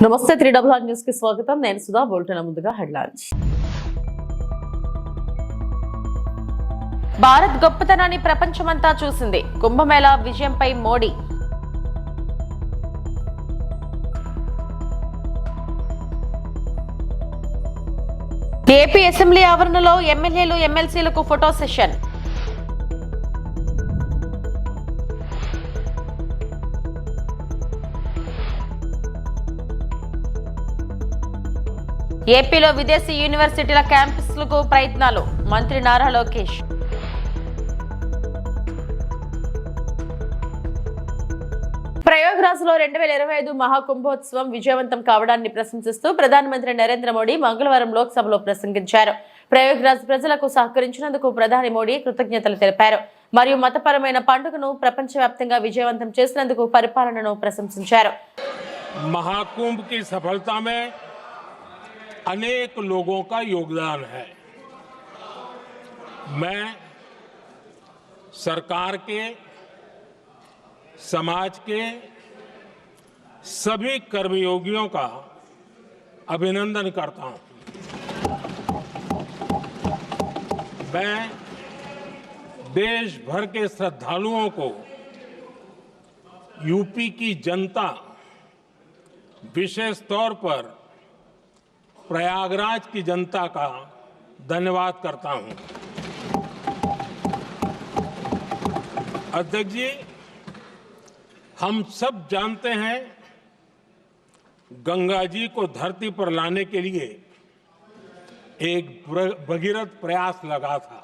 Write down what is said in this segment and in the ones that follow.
నమస్తే 3RR news కి స్వాగతం. నేను సుధా. బులెటిన్ ముందుగా హెడ్లైన్స్. భారత్ గొప్పతనాన్ని ప్రపంచమంతా చూసింది. కుంభమేళా విజయంపై మోడీ. ఏపీ అసెంబ్లీ ఆవరణలో ఎమ్మెల్యేలు ఎమ్మెల్సీలకు ఫోటో సెషన్. ఏపీలో విదేశీ యూనివర్సిటీల క్యాంపస్లకు ప్రయత్నాలు. మంత్రి నారా లోకేష్. ప్రయాగ్రాజ్లో 2025 మహాకుంభోత్సవం విజయవంతం కావడాన్ని ప్రశంసిస్తూ ప్రధానమంత్రి నరేంద్ర మోడీ మంగళవారం లోక్సభలో ప్రసంగించారు. ప్రయాగ్రాజ్ ప్రజలకు సహకరించినందుకు ప్రధాని మోడీ కృతజ్ఞతలు తెలిపారు మరియు మతపరమైన పండుగను ప్రపంచవ్యాప్తంగా విజయవంతం చేసినందుకు పరిపాలనను ప్రశంసించారు. महाकुंभ की सफलता में अनेक लोगों का योगदान है। मैं सरकार के, समाज के सभी कर्मयोगियों का अभिनंदन करता हूं। मैं देश भर के श्रद्धालुओं को, यूपी की जनता, विशेष तौर पर प्रयागराज की जनता का धन्यवाद करता हूं। अध्यक्ष जी, हम सब जानते हैं गंगा जी को धरती पर लाने के लिए एक भगीरथ प्रयास लगा था।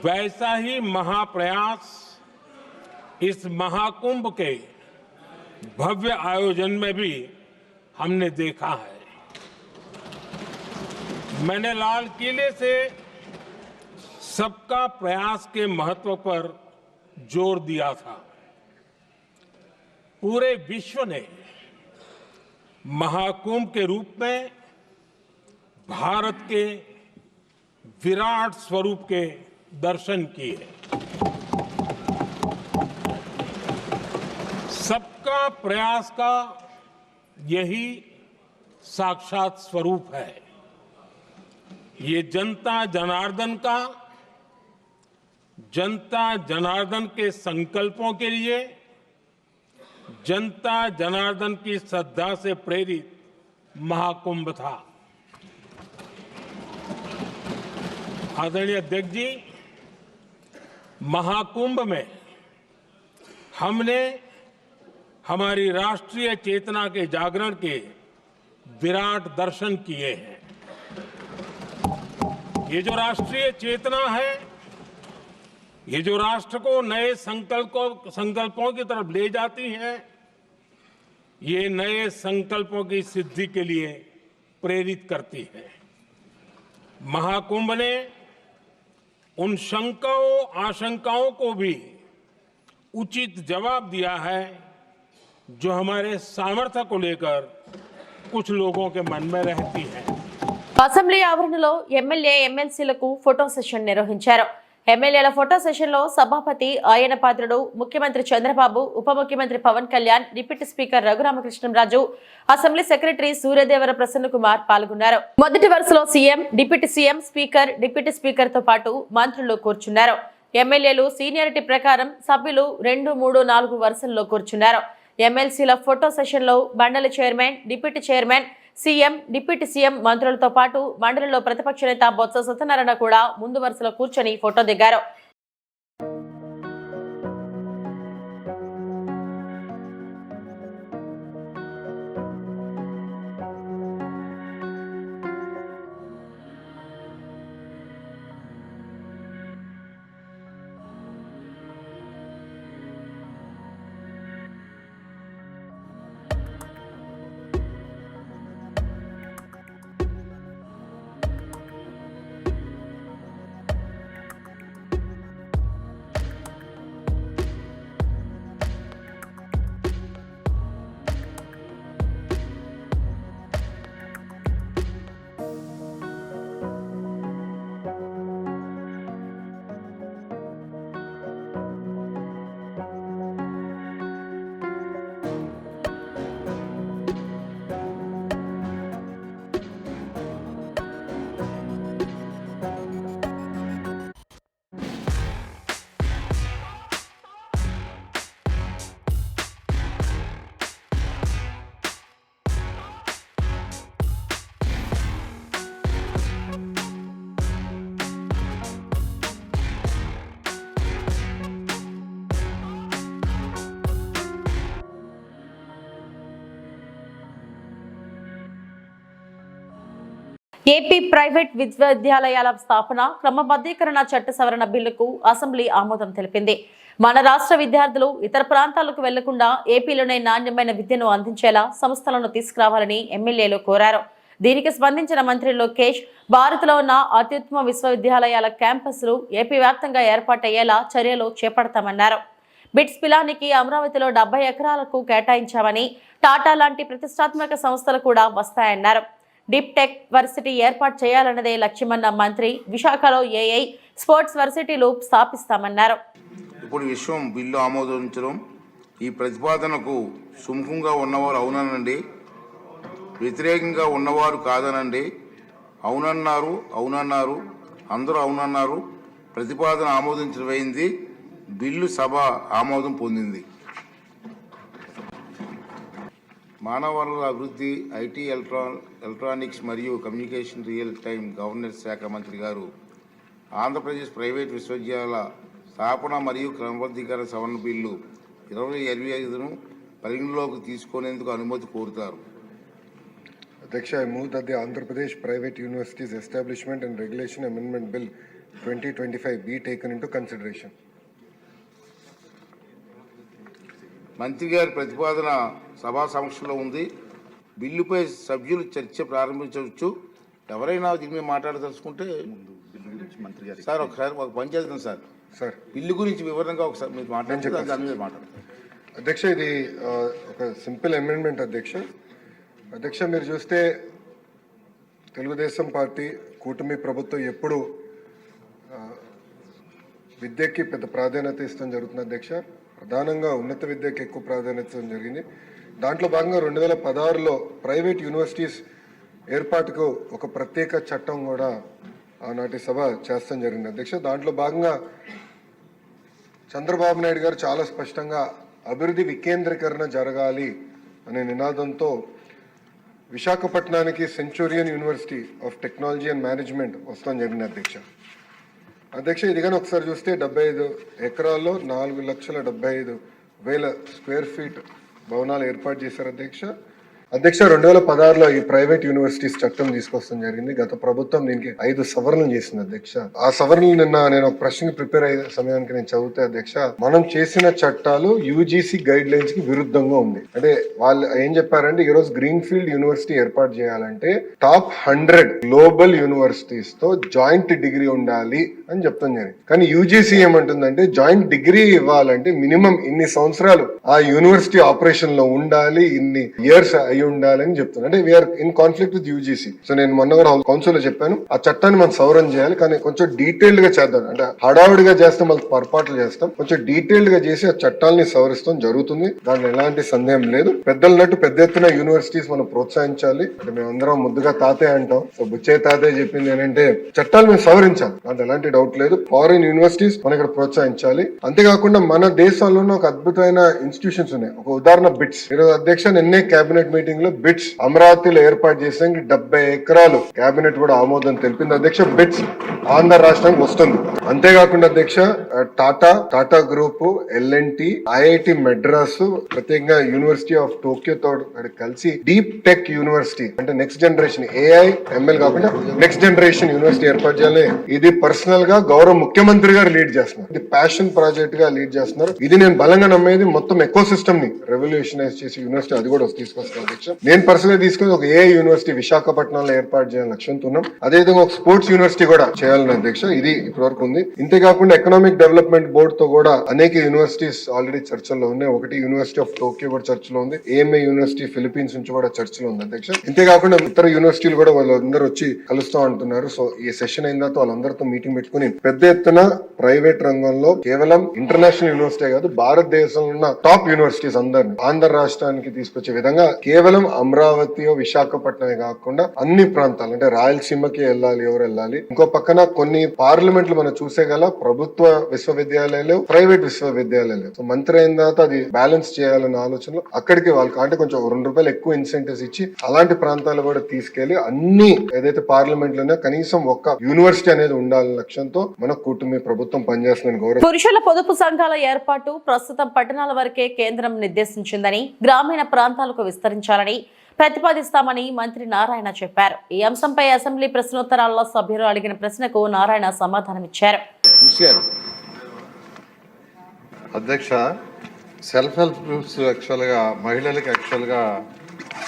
वैसा ही महाप्रयास इस महाकुंभ के भव्य आयोजन में भी हमने देखा है। मैंने लाल किले से सबका प्रयास के महत्व पर जोर दिया था। पूरे विश्व ने महाकुंभ के रूप में भारत के विराट स्वरूप के दर्शन किए। सबका प्रयास का यही साक्षात स्वरूप है। ये जनता जनार्दन के संकल्पों के लिए, जनता जनार्दन की श्रद्धा से प्रेरित महाकुंभ था। आदरणीय अध्यक्ष जी, महाकुंभ में हमने हमारी राष्ट्रीय चेतना के जागरण के विराट दर्शन किए हैं। ये जो राष्ट्रीय चेतना है, ये जो राष्ट्र को नए संकल्पों की तरफ ले जाती है, ये नए संकल्पों की सिद्धि के लिए प्रेरित करती है। महाकुंभ ने उन शंकाओं आशंकाओं को भी उचित जवाब दिया है जो हमारे सामर्थ्य को लेकर कुछ लोगों के मन में रहती है। అసెంబ్లీ ఆవరణలో ఎమ్మెల్యే ఎమ్మెల్సీలకు ఫోటో సెషన్ నిర్వహించారు. ఎమ్మెల్యేల ఫోటో సెషన్ లో సభాపతి ఆయన పాత్రుడు, ముఖ్యమంత్రి చంద్రబాబు, ఉప ముఖ్యమంత్రి Pawan Kalyan, deputy speaker Raghuramakrishnamraju, assembly secretary Suryadevara Prasanna Kumar పాల్గొన్నారు. మొదటి వరుసలో CM, deputy CM, speaker, deputy speaker తో పాటు మంత్రులు కూర్చున్నారు. ఎమ్మెల్యేలు సీనియారిటీ ప్రకారం సభ్యులు 2, 3, 4 వరుసల్లో కూర్చున్నారు. ఎమ్మెల్సీల ఫోటో సెషన్ లో మండలి chairman, deputy chairman, CM, deputy CM, మంత్రులతో పాటు మండలిలో ప్రతిపక్ష నేత బొత్స సత్యనారాయణ కూడా ముందు వరుసలో కూర్చొని ఫోటో దిగారు. ఏపీ ప్రైవేట్ విశ్వవిద్యాలయాల స్థాపన క్రమబద్ధీకరణ చట్ట సవరణ బిల్లుకు అసెంబ్లీ ఆమోదం తెలిపింది. మన రాష్ట్ర విద్యార్థులు ఇతర ప్రాంతాలకు వెళ్లకుండా ఏపీలోనే నాణ్యమైన విద్యను అందించేలా సంస్థలను తీసుకురావాలని ఎమ్మెల్యేలు కోరారు. దీనికి స్పందించిన మంత్రి లోకేష్, భారత్లో ఉన్న అత్యుత్తమ విశ్వవిద్యాలయాల క్యాంపస్లు ఏపీ వ్యాప్తంగా ఏర్పాటయ్యేలా చర్యలు చేపడతామన్నారు. బిట్స్ పిలానికి అమరావతిలో 70 ఎకరాలకు కేటాయించామని, టాటా లాంటి ప్రతిష్టాత్మక సంస్థలు కూడా వస్తాయన్నారు. డీప్ టెక్ వర్సిటీ ఏర్పాటు చేయాలన్నదే లక్ష్యమన్న మంత్రి, విశాఖలో ఏఐ స్పోర్ట్స్ వర్సిటీలు స్థాపిస్తామన్నారు. ఇప్పుడు విషయం బిల్లు ఆమోదించడం, ఈ ప్రతిపాదనకు సుముఖంగా ఉన్నవారు అవుననండి, వ్యతిరేకంగా ఉన్నవారు కాదనండి. అవునన్నారు, అందరూ అవునన్నారు. ప్రతిపాదన ఆమోదించబడింది. బిల్లు సభ ఆమోదం పొందింది. మానవ వనరుల అభివృద్ధి, ఐటీ, ఎలక్ట్రానిక్స్ మరియు కమ్యూనికేషన్ రియల్ టైం గవర్నెన్స్ శాఖ మంత్రి గారు ఆంధ్రప్రదేశ్ ప్రైవేట్ విశ్వవిద్యాలయాల స్థాపన మరియు క్రమబద్ధీకరణ సవరణ బిల్లు 2025ను పరిగణలోకి తీసుకునేందుకు అనుమతి కోరుతారు. Adyaksha, I move that the Andhra Pradesh Private Universities Establishment and Regulation Amendment Bill 2025 be taken into consideration. మంత్రి గారి ప్రతిపాదన సభా సమక్షంలో ఉంది. బిల్లుపై సభ్యులు చర్చ ప్రారంభించవచ్చు. ఎవరైనా దీని మీద మాట్లాడదలుచుకుంటే సార్ ఒకసారి ఒక పని చేద్దాం సార్. బిల్లు గురించి వివరంగా ఒకసారి మీరు మాట్లాడితే దాని మీద మాట్లాడతారు. అధ్యక్ష, ఇది ఒక సింపుల్ అమెండ్మెంట్ అధ్యక్ష, మీరు చూస్తే తెలుగుదేశం పార్టీ కూటమి ప్రభుత్వం ఎప్పుడు విద్యకి పెద్ద ప్రాధాన్యత ఇస్తాం జరుగుతుంది అధ్యక్ష. ప్రధానంగా ఉన్నత విద్యకి ఎక్కువ ప్రాధాన్యత ఇవ్వడం జరిగింది. దాంట్లో భాగంగా 2016లో ప్రైవేట్ యూనివర్సిటీస్ ఏర్పాటుకు ఒక ప్రత్యేక చట్టం కూడా ఆనాటి సభ చేస్తాం జరిగింది అధ్యక్ష. దాంట్లో భాగంగా చంద్రబాబు నాయుడు గారు చాలా స్పష్టంగా అభివృద్ధి వికేంద్రీకరణ జరగాలి అనే నినాదంతో విశాఖపట్నానికి Centurion university of technology and management వస్తాం జరిగింది అధ్యక్ష. ఇది కానీ ఒకసారి చూస్తే 75 ఎకరాల్లో 4,75,000 స్క్వేర్ ఫీట్ భవనాలు ఏర్పాటు చేశారు అధ్యక్ష. 2016లో ఈ ప్రైవేట్ యూనివర్సిటీస్ చట్టం తీసుకొస్తాం జరిగింది. గత ప్రభుత్వం దీనికి 5 సవరణలు చేసింది అధ్యక్ష. ఆ సవరణలు నిన్న నేను ఒక ప్రశ్నకి ప్రిపేర్ అయ్యే సమయానికి నేను చదివితే అధ్యక్ష, మనం చేసిన చట్టాలు యూజీసీ గైడ్ లైన్స్ కి విరుద్ధంగా ఉంది. అంటే వాళ్ళు ఏం చెప్పారంటే, ఈ రోజు గ్రీన్ ఫీల్డ్ యూనివర్సిటీ ఏర్పాటు చేయాలంటే టాప్ 100 గ్లోబల్ యూనివర్సిటీస్ తో జాయింట్ డిగ్రీ ఉండాలి అని చెప్తాం జరిగింది. కానీ యూజీసీ ఏమంటుందంటే, జాయింట్ డిగ్రీ ఇవ్వాలంటే మినిమం ఇన్ని సంవత్సరాలు ఆ యూనివర్సిటీ ఆపరేషన్ లో ఉండాలి, ఇన్ని ఇయర్స్ అయి ఉండాలని చెప్తున్నారు. అంటే we are in conflict with UGC. So నేను మొన్న కూడా కౌన్సిల్ లో చెప్పాను, ఆ చట్టాన్ని మనం సవరణ చేయాలి, కానీ కొంచెం డీటెయిల్డ్ గా చేద్దాం. అంటే హడావుడిగా చేస్తే మనకు పొరపాట్లు చేస్తాం. కొంచెం డీటెయిల్డ్ గా చేసి ఆ చట్టాలని సవరిస్తాం జరుగుతుంది. దాంట్లో ఎలాంటి సందేహం లేదు. పెద్దలన్నట్టు పెద్ద ఎత్తున యూనివర్సిటీస్ మనం ప్రోత్సహించాలి. అంటే మేమందరం ముద్దుగా తాతయ్య అంటాం. సో బుచ్చయ్య తాతయ్య చెప్పింది ఏంటంటే, చట్టాలు మేము సవరించాలి, దాంట్లో ఎలాంటి డౌట్ లేదు. ఫారిన్ యూనివర్సిటీస్ మనం ఇక్కడ ప్రోత్సహించాలి. అంతేకాకుండా మన దేశంలోనే ఒక అద్భుతమైన ఇన్స్టిట్యూషన్స్ ఉన్నాయి. ఒక ఉదాహరణ బిట్స్. ఈరోజు అధ్యక్ష నిన్నే కేబినెట్ మీటింగ్ లో బిట్స్ అమరావతిలో ఏర్పాటు చేసేందుకు 70 ఎకరాలు కేబినెట్ కూడా ఆమోదం తెలిపింది అధ్యక్ష. బిట్స్ ఆంధ్ర రాష్ట్రానికి వస్తుంది. అంతేకాకుండా అధ్యక్ష, Tata group, LNT, IIT Madras, ప్రత్యేకంగా యూనివర్సిటీ ఆఫ్ టోక్యో తో కలిసి డీప్ టెక్ యూనివర్సిటీ, అంటే నెక్స్ట్ జనరేషన్ AI ML కాకుండా నెక్స్ట్ జనరేషన్ యూనివర్సిటీ ఏర్పాటు చేయాలి. ఇది పర్సనల్ గా గౌరవ ముఖ్యమంత్రి గారు లీడ్ చేస్తున్నారు. ఇది ప్యాషన్ ప్రాజెక్ట్ గా లీడ్ చేస్తున్నారు. ఇది నేను బలంగా నమ్మేది. మొత్తం ఎకో సిస్టమ్ ని రెవల్యూషనైజ్ చేసి యూనివర్సిటీ అది కూడా తీసుకొస్తాను అధ్యక్ష. నేను పర్సనల్ తీసుకుని ఒక AI యూనివర్సిటీ విశాఖపట్నంలో ఏర్పాటు చేయాలని లక్ష్యంతో ఉన్నాం. అదేవిధంగా ఒక స్పోర్ట్స్ యూనివర్సిటీ కూడా చేయాలని అధ్యక్ష. ఇది ఇప్పటివరకు ఉంది. ఇంతేకాకుండా ఎకనామిక్ డెవలప్మెంట్ బోర్డు తో కూడా అనేక యూనివర్సిటీస్ ఆల్రెడీ చర్చల్లో ఉన్నాయి. ఒకటి యూనివర్సిటీ ఆఫ్ టోక్యో కూడా చర్చలో ఉంది. AMA యూనివర్సిటీ ఫిలిప్పీన్స్ నుంచి కూడా చర్చలో ఉంది అధ్యక్ష. ఇంతేకాకుండా ఇతర యూనివర్సిటీలు కూడా వాళ్ళందరూ వచ్చి కలుస్తా అంటున్నారు. సో ఈ సెషన్ అయిన తర్వాత వాళ్ళందరితో మీటింగ్ పెట్టుకుని పెద్ద ఎత్తున ప్రైవేట్ రంగంలో కేవలం ఇంటర్నేషనల్ యూనివర్సిటీ కాదు, భారతదేశంలో ఉన్న టాప్ యూనివర్సిటీస్ అందరినీ ఆంధ్ర రాష్ట్రానికి తీసుకొచ్చే విధంగా కేవలం అమరావతి విశాఖపట్నమే కాకుండా అన్ని ప్రాంతాలు, అంటే రాయలసీమకి వెళ్ళాలి, ఎవరు వెళ్ళాలి. ఇంకో పక్కన కొన్ని పార్లమెంట్లు మనం చూసే గల ప్రభుత్వ విశ్వవిద్యాలయాలు, ప్రైవేట్ విశ్వవిద్యాలయాలు. సో మంత్రి అయిన తర్వాత అది బ్యాలెన్స్ చేయాలన్న ఆలోచనలో అక్కడికి వాళ్ళకి అంటే కొంచెం ₹2 ఎక్కువ ఇన్సెంటివ్స్ ఇచ్చి అలాంటి ప్రాంతాలు కూడా తీసుకెళ్లి అన్ని ఏదైతే పార్లమెంట్ లోనే కనీసం ఒక్క యూనివర్సిటీ అనేది ఉండాలని లక్ష్యంతో ఉద్దేశంతో మన కూటమి ప్రభుత్వం పనిచేస్తుందని గౌరవ పురుషుల పొదుపు సంఘాల ఏర్పాటు ప్రస్తుతం పట్టణాల వరకే కేంద్రం నిర్దేశించిందని, గ్రామీణ ప్రాంతాలకు విస్తరించాలని ప్రతిపాదిస్తామని మంత్రి నారాయణ చెప్పారు. ఈ అంశంపై అసెంబ్లీ ప్రశ్నోత్తరాల్లో సభ్యులు అడిగిన ప్రశ్నకు నారాయణ సమాధానమిచ్చారు. అధ్యక్ష, సెల్ఫ్ హెల్ప్ గ్రూప్స్ యాక్చువల్గా మహిళలకు యాక్చువల్గా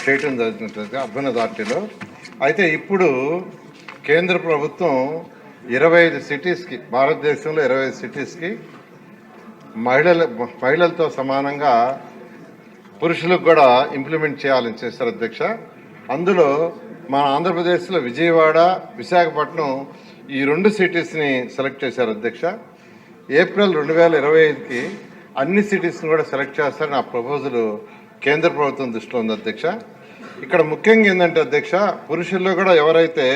చేయటం జరుగుతుంది అర్బన్ అథారిటీలో. అయితే ఇప్పుడు కేంద్ర ప్రభుత్వం 25 సిటీస్కి, భారతదేశంలో 25 సిటీస్కి మహిళలతో సమానంగా పురుషులకు కూడా ఇంప్లిమెంట్ చేయాలని చేస్తారు అధ్యక్ష. అందులో మన ఆంధ్రప్రదేశ్లో విజయవాడ, విశాఖపట్నం ఈ 2 సిటీస్ని సెలెక్ట్ చేశారు అధ్యక్ష. ఏప్రిల్ 2025కి అన్ని సిటీస్ని కూడా సెలెక్ట్ చేస్తారని ఆ ప్రపోజల్ కేంద్ర ప్రభుత్వం దృష్టిలో ఉంది అధ్యక్ష. ఇక్కడ ముఖ్యంగా ఏంటంటే అధ్యక్ష, పురుషుల్లో కూడా ఎవరైతే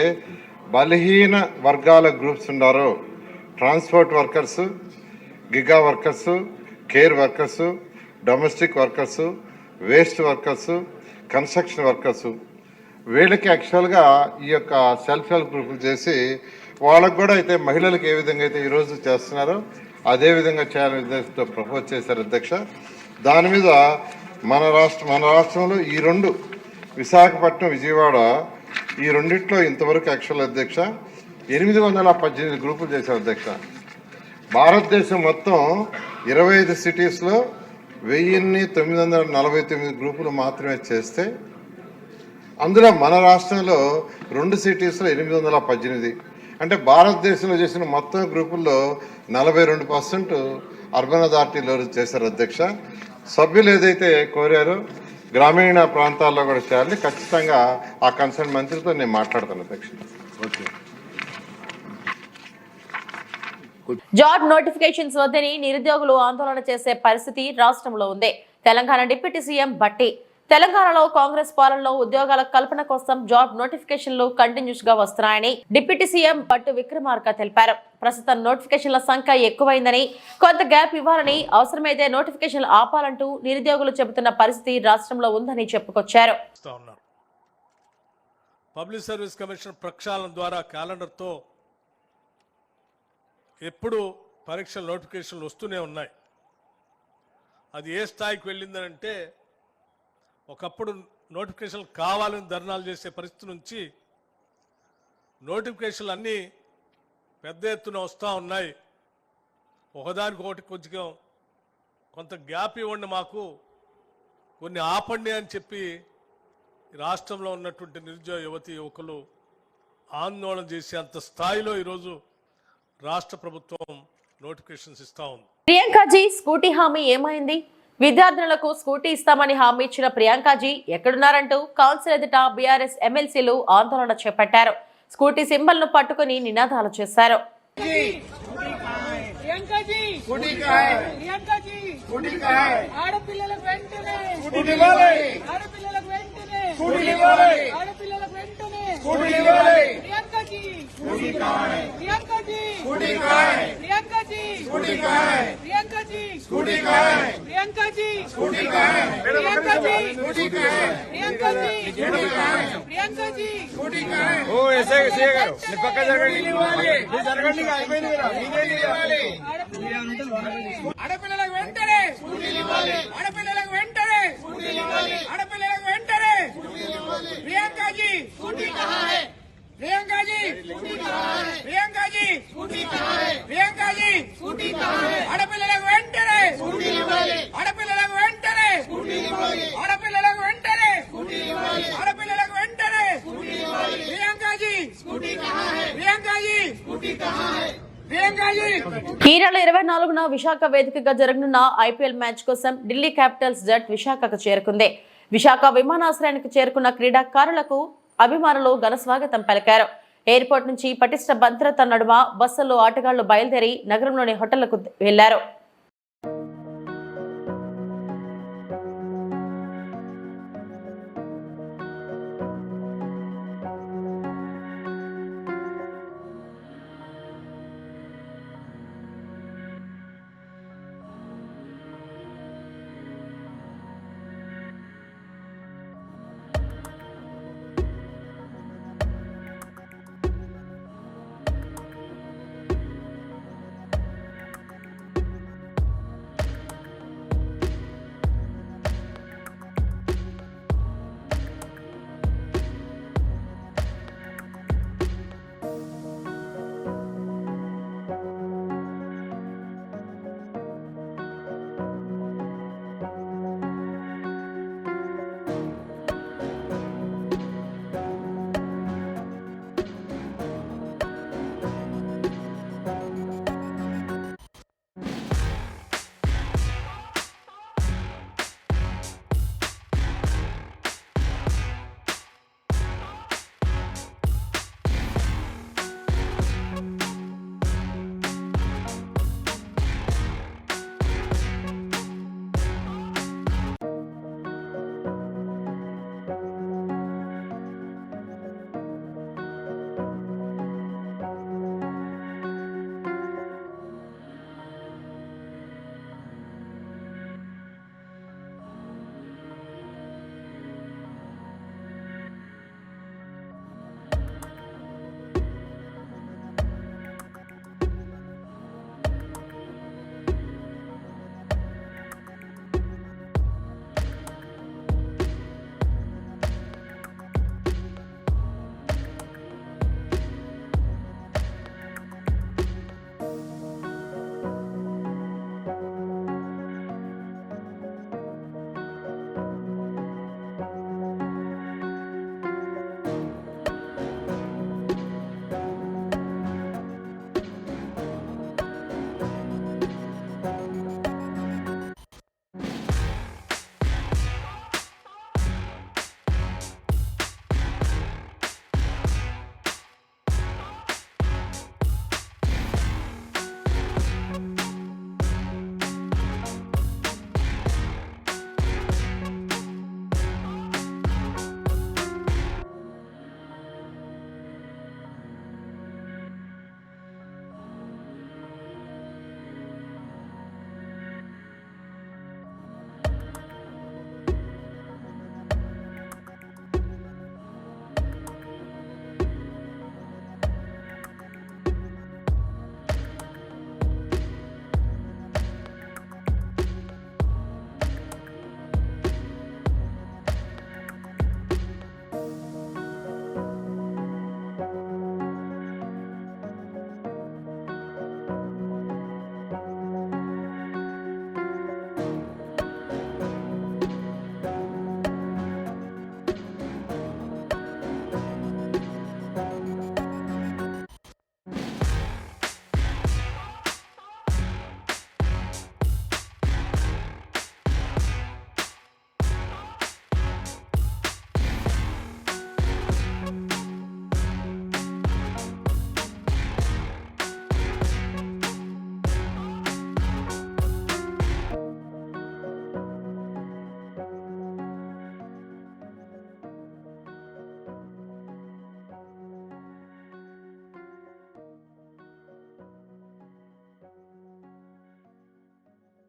బలహీన వర్గాల గ్రూప్స్ ఉన్నారో, transport workers, giga workers, care workers, domestic workers, waste workers, construction workers, వీళ్ళకి యాక్చువల్గా ఈ యొక్క సెల్ఫ్ హెల్ప్ గ్రూపులు చేసి వాళ్ళకు కూడా అయితే మహిళలకు ఏ విధంగా అయితే ఈరోజు చేస్తున్నారో అదే విధంగా చేయాలనే ఉద్దేశంతో ప్రపోజ్ చేశారు అధ్యక్ష. దాని మీద మన రాష్ట్రంలో ఈ 2 విశాఖపట్నం, విజయవాడ ఈ రెండిట్లో ఇంతవరకు యాక్చువల్ అధ్యక్ష 818 గ్రూపులు చేశారు అధ్యక్ష. భారతదేశం మొత్తం 25 సిటీస్లో 1949 గ్రూపులు మాత్రమే చేస్తే అందులో మన రాష్ట్రంలో 2 సిటీస్లో 818. అంటే భారతదేశంలో చేసిన మొత్తం గ్రూపుల్లో 42% అర్బన్ అథారిటీలో చేశారు అధ్యక్ష. సభ్యులు ఏదైతే కోరారో గ్రామీణ ప్రాంతాల్లో కూడా చేయాలని ఖచ్చితంగా ఆ కన్సర్న్ మంత్రితో నేను మాట్లాడతాను అధ్యక్ష. ఓకే. జాబ్ నోటిఫికేషన్స్ వద్దని నిరుద్యోగులు ఆందోళన చేసే పరిస్థితి రాష్ట్రంలో ఉంది. తెలంగాణ డిప్యూటీ సీఎం భట్టి తెలంగాణలో కాంగ్రెస్ పాలనలో ఉద్యోగాల కల్పన కోసం జాబ్ నోటిఫికేషన్లు కంటిన్యూస్ గా వస్తున్నాయని డిప్యూటీ సీఎం భట్టు విక్రమార్క తెలిపారు. ప్రస్తుతం నోటిఫికేషన్ల సంఖ్య ఎక్కువైందని, కొంత గ్యాప్ ఇవ్వాలని, అవసరమైతే నోటిఫికేషన్లు ఆపాలంటూ నిరుద్యోగులు చెబుతున్న పరిస్థితి రాష్ట్రంలో ఉందని చెప్పుకొచ్చారు. పబ్లిక్ సర్వీస్ కమిషన్ ప్రక్షాళన ద్వారా క్యాలెండర్తో ఎప్పుడు పరీక్షల నోటిఫికేషన్లు వస్తూనే ఉన్నాయి. అది ఏ స్థాయికి వెళ్ళిందనంటే, ఒకప్పుడు నోటిఫికేషన్లు కావాలని ధర్నాలు చేసే పరిస్థితి నుంచి నోటిఫికేషన్లు అన్నీ పెద్ద ఎత్తున వస్తూ ఉన్నాయి. ఒకదానికొకటి కొంత గ్యాప్ ఇవ్వండి, మాకు కొన్ని ఆపండి అని చెప్పి రాష్ట్రంలో ఉన్నటువంటి నిరుద్యోగ యువకులు ఆందోళన చేసే అంత స్థాయిలో ఈరోజు రాష్ట్ర ప్రభుత్వం నోటిఫికేషన్స్ ఇస్తా ఉంది. ప్రియాంకాజీ స్కూటీ హామీ ఏమైంది? విద్యార్థులకు స్కూటీ ఇస్తామని హామీ ఇచ్చిన ప్రియాంకాజీ ఎక్కడున్నారంటూ కౌన్సిల్ ఎదుట బీఆర్ఎస్ ఎమ్మెల్సీలు ఆందోళన చేపట్టారు. స్కూటీ సింబల్ ను పట్టుకుని నినాదాలు చేశారు. ఆడపిల్లలకు వెంటనే ఆడపిల్లలకు వెంటనే ఆడపిల్లలకు వెంటనే ప్రియాంకాజీ ప్రియాంకాజీ ప్రియాంకాజీ ప్రియాంకాజీ ఆడపిల్లలకు వెంటనే ఆడపిల్లలకు వెంటనే ఆడపిల్లలకు వెంటనే ఆడపిల్లలకు వెంటనే ప్రియాంకాజీ ప్రియాంకాజీ ఈ నెల 24న విశాఖ వేదికగా జరగనున్న ఐపీఎల్ మ్యాచ్ కోసం ఢిల్లీ క్యాపిటల్స్ జట్ విశాఖకు చేరుకుంది. విశాఖ విమానాశ్రయానికి చేరుకున్న క్రీడాకారులకు అభిమానులు ఘన స్వాగతం పలికారు. ఎయిర్పోర్ట్ నుంచి పటిష్ట భద్రత నడుమ బస్సుల్లో ఆటగాళ్లు బయలుదేరి నగరంలోని హోటళ్లకు వెళ్లారు.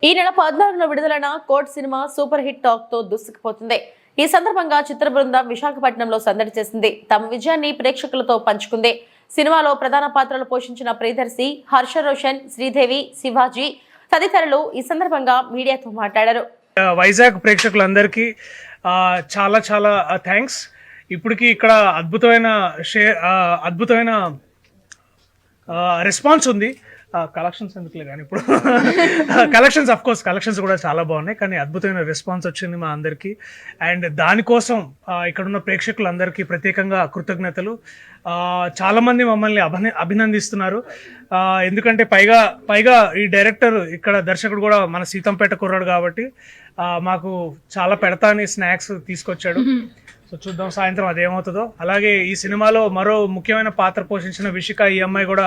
ఈ నెల 14న విడుదలైన court cinema super hit talk తో దూసుకుపోతుంది. ఈ సందర్భంగా చిత్ర బృందం విశాఖపట్నంలో సందడి చేసింది. తమ విజయాన్ని ప్రేక్షకులతో పంచుకుంది. సినిమాలో ప్రధాన పాత్రలు పోషించిన ప్రియదర్శి, హర్ష రోషన్, శ్రీదేవి, శివాజీ తదితరులు ఈ సందర్భంగా మీడియాతో మాట్లాడారు. వైజాగ్ ప్రేక్షకులందరికీ చాలా చాలా థ్యాంక్స్. ఇప్పటికీ ఇక్కడ అద్భుతమైన రెస్పాన్స్ ఉంది. కలెక్షన్స్ ఎందుకులే కానీ ఇప్పుడు కలెక్షన్స్ అఫ్ కోర్స్ కలెక్షన్స్ కూడా చాలా బాగున్నాయి, కానీ అద్భుతమైన రెస్పాన్స్ వచ్చింది మా అందరికీ. అండ్ దానికోసం ఇక్కడున్న ప్రేక్షకులందరికీ ప్రత్యేకంగా కృతజ్ఞతలు. చాలామంది మమ్మల్ని అభినందిస్తున్నారు. ఎందుకంటే పైగా ఈ డైరెక్టర్ ఇక్కడ దర్శకుడు కూడా మన సీతంపేట కుర్రాడు కాబట్టి మాకు చాలా పెడతా అని స్నాక్స్ తీసుకొచ్చాడు. సో చూద్దాం సాయంత్రం అదేమవుతుందో. అలాగే ఈ సినిమాలో మరో ముఖ్యమైన పాత్ర పోషించిన విషిక, ఈ అమ్మాయి కూడా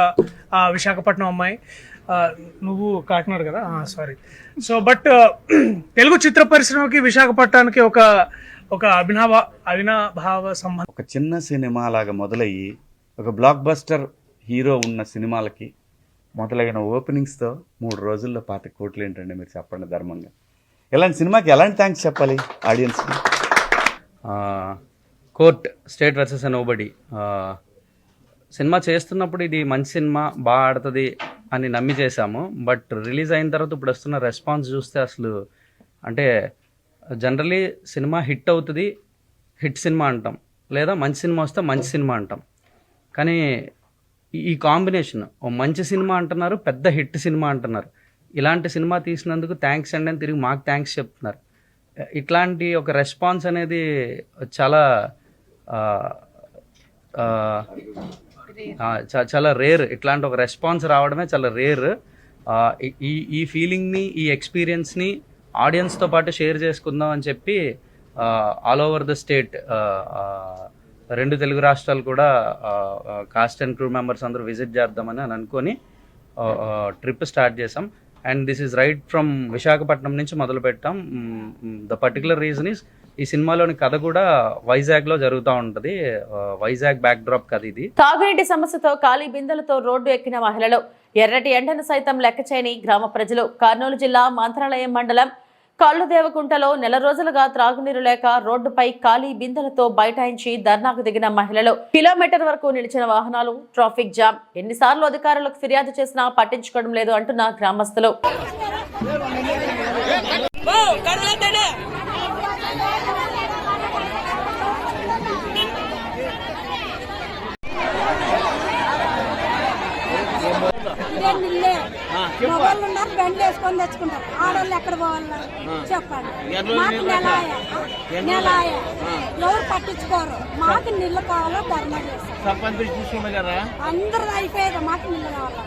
విశాఖపట్నం అమ్మాయి. నువ్వు కాకినాడ కదా, సారీ. సో బట్ తెలుగు చిత్ర పరిశ్రమకి విశాఖపట్నానికి ఒక అవినాభావ సంబంధం. ఒక చిన్న సినిమా లాగా మొదలయ్యి ఒక బ్లాక్ బస్టర్ హీరో ఉన్న సినిమాలకి మొదలైన ఓపెనింగ్స్తో 3 రోజుల్లో 25 కోట్లు ఏంటండి మీరు చెప్పండి ధర్మంగా. ఇలాంటి సినిమాకి ఎలాంటి థ్యాంక్స్ చెప్పాలి ఆడియన్స్కి? Court state versus nobody cinema చేస్తున్నప్పుడు ఇది మంచి సినిమా బాగా ఆడుతుంది అని నమ్మి చేశాము. బట్ రిలీజ్ అయిన తర్వాత ఇప్పుడు వస్తున్న రెస్పాన్స్ చూస్తే అసలు అంటే జనరలీ సినిమా హిట్ అవుతుంది, హిట్ సినిమా అంటాం, లేదా మంచి సినిమా వస్తే మంచి సినిమా అంటాం. కానీ ఈ కాంబినేషన్ ఓ మంచి సినిమా అంటున్నారు, పెద్ద హిట్ సినిమా అంటున్నారు. ఇలాంటి సినిమా తీసినందుకు థ్యాంక్స్ అండి అని తిరిగి మాకు థ్యాంక్స్ చెప్తున్నారు. ఇట్లాంటి ఒక రెస్పాన్స్ అనేది చాలా చాలా రేర్. ఇట్లాంటి ఒక రెస్పాన్స్ రావడమే చాలా రేర్. ఈ ఫీలింగ్ని, ఈ ఎక్స్పీరియన్స్ని ఆడియన్స్తో పాటు షేర్ చేసుకుందాం అని చెప్పి all over the state 2 Telugu రాష్ట్రాలు కూడా కాస్ట్ అండ్ క్రూ మెంబర్స్ అందరూ విజిట్ చేద్దామని అనుకొని ట్రిప్ స్టార్ట్ చేసాం. And this is right from Visakhapatnam నుంచి మొదలు పెట్టాం. ద పర్టికులర్ రీజన్ ఈస్ ఈ సినిమాలోని కథ కూడా వైజాగ్లో జరుగుతూ ఉంటుంది. వైజాగ్ బ్యాక్ డ్రాప్ కథ ఇది. తాగునీటి సమస్యతో ఖాళీ బిందెలతో రోడ్డు ఎక్కిన మహిళలు, ఎర్రటి ఎండను సైతం లెక్క చేయని గ్రామ ప్రజలు. కర్నూలు జిల్లా మంత్రాలయం మండలం కళ్ళుదేవకుంటలో నెల రోజులుగా త్రాగునీరు లేక రోడ్డుపై ఖాళీ బిందెలతో బైఠాయించి ధర్నాకు దిగిన మహిళలు. కిలోమీటర్ వరకు నిలిచిన వాహనాలు, ట్రాఫిక్ జామ్. ఎన్నిసార్లు అధికారులకు ఫిర్యాదు చేసినా పట్టించుకోవడం లేదు అంటున్న గ్రామస్తులు. మొబైల్ ఉన్నారు, బండ్లు వేసుకొని తెచ్చుకుంటారు. ఆడవాళ్ళు ఎక్కడ పోవాలన్నారు చెప్పండి. మాకు నెలాయ ఎవరు పట్టించుకోరు. మాకు నీళ్ళు కావాలో ధర్నా చేస్తారు. అందరూ అయిపోయారు, మాకు నీళ్ళు కావాలి.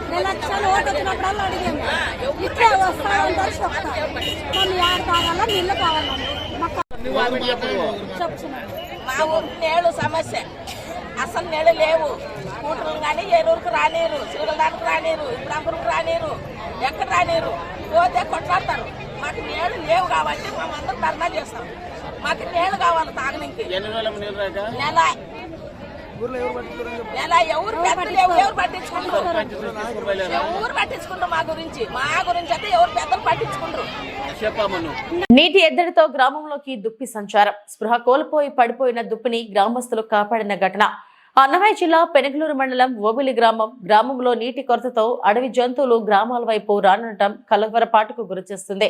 2 లక్షలు ఓటు వచ్చినప్పుడల్లా అడిగాము. ఇట్లా వస్తా ఉంటారు చెప్తారు. కొన్ని ఏడు కావాలా నీళ్ళు కావాలని చెప్తున్నారు. మా ఊరు నీళ్ళు సమస్య, అసలు నీళ్ళు లేవు. స్కూటర్లు కానీ ఏలూరుకు రానిరు, శ్రీగలదానికి రానిరు, ఇబ్రాంపురకు రానిరు, ఎక్కడ రానిరు. పోతే కొట్లాడతారు. మాకు నీళ్ళు లేవు కాబట్టి మేమందరం ధర్నా చేస్తాం. మాకు నీళ్ళు కావాలి తాగడానికి. నెల ఎవరు పెద్దలు ఎవరు పట్టించుకుంటారు? ఎవరు పట్టించుకుంటారు? మా గురించి అయితే ఎవరు పెద్దలు పట్టించుకుంటారు? నీటి ఎద్దడితో గ్రామంలోకి దుప్పి సంచారం. స్పృహ కోల్పోయి పడిపోయిన దుప్పిని గ్రామస్తులు కాపాడిన ఘటన. అన్నమయ్య జిల్లా పెనగలూరు మండలం ఓబిలి గ్రామంలో నీటి కొరతతో అడవి జంతువులు గ్రామాల వైపు రానుండటం కలవరపాటుకు గురిచేస్తుంది.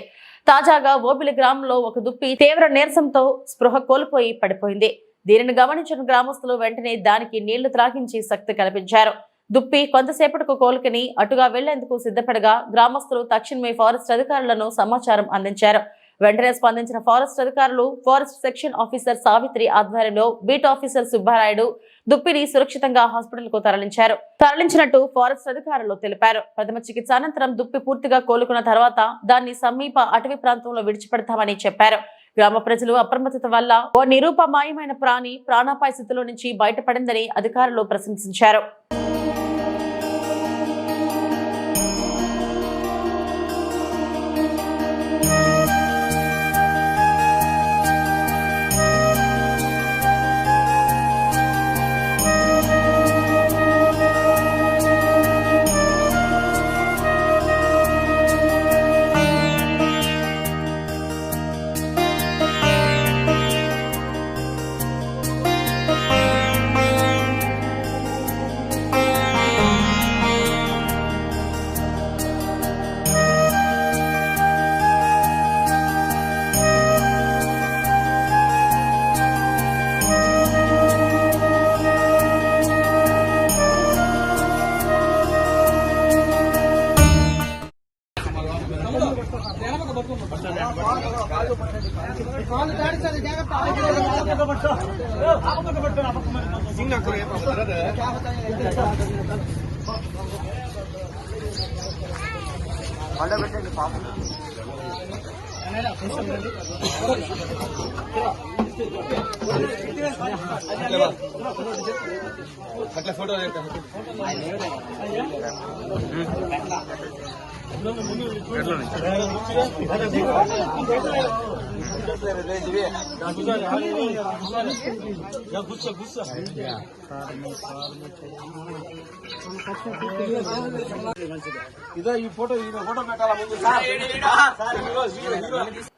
తాజాగా ఓబిలి గ్రామంలో ఒక దుప్పి తీవ్ర నీరసంతో స్పృహ కోల్పోయి పడిపోయింది. దీనిని గమనించిన గ్రామస్తులు వెంటనే దానికి నీళ్లు త్రాగించి శక్తి కల్పించారు. దుప్పి కొంతసేపటికి కోలుకుని అటుగా వెళ్లేందుకు సిద్ధపడగా గ్రామస్తులు తక్షణమే ఫారెస్ట్ అధికారులను సమాచారం అందించారు. వెంటనే స్పందించిన ఫారెస్ట్ అధికారులు ఫారెస్ట్ సెక్షన్ ఆఫీసర్ సావిత్రి ఆధ్వర్యంలో బీట్ ఆఫీసర్ సుబ్బారాయుడు దుప్పిని సురక్షితంగా హాస్పిటల్ కు తరలించినట్టు ఫారెస్ట్ అధికారులు తెలిపారు. ప్రథమ చికిత్స అనంతరం దుప్పి పూర్తిగా కోలుకున్న తర్వాత దాన్ని సమీప అటవీ ప్రాంతంలో విడిచిపెడతామని చెప్పారు. గ్రామ ప్రజలు అప్రమత్తత వల్ల ఓ నిరూపమాయమైన ప్రాణి ప్రాణాపాయ స్థితిలో నుంచి బయటపడిందని అధికారులు ప్రశంసించారు.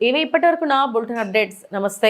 ఇవి ఇప్పటివరకు నా బులెటిన్ అప్డేట్స్. నమస్తే.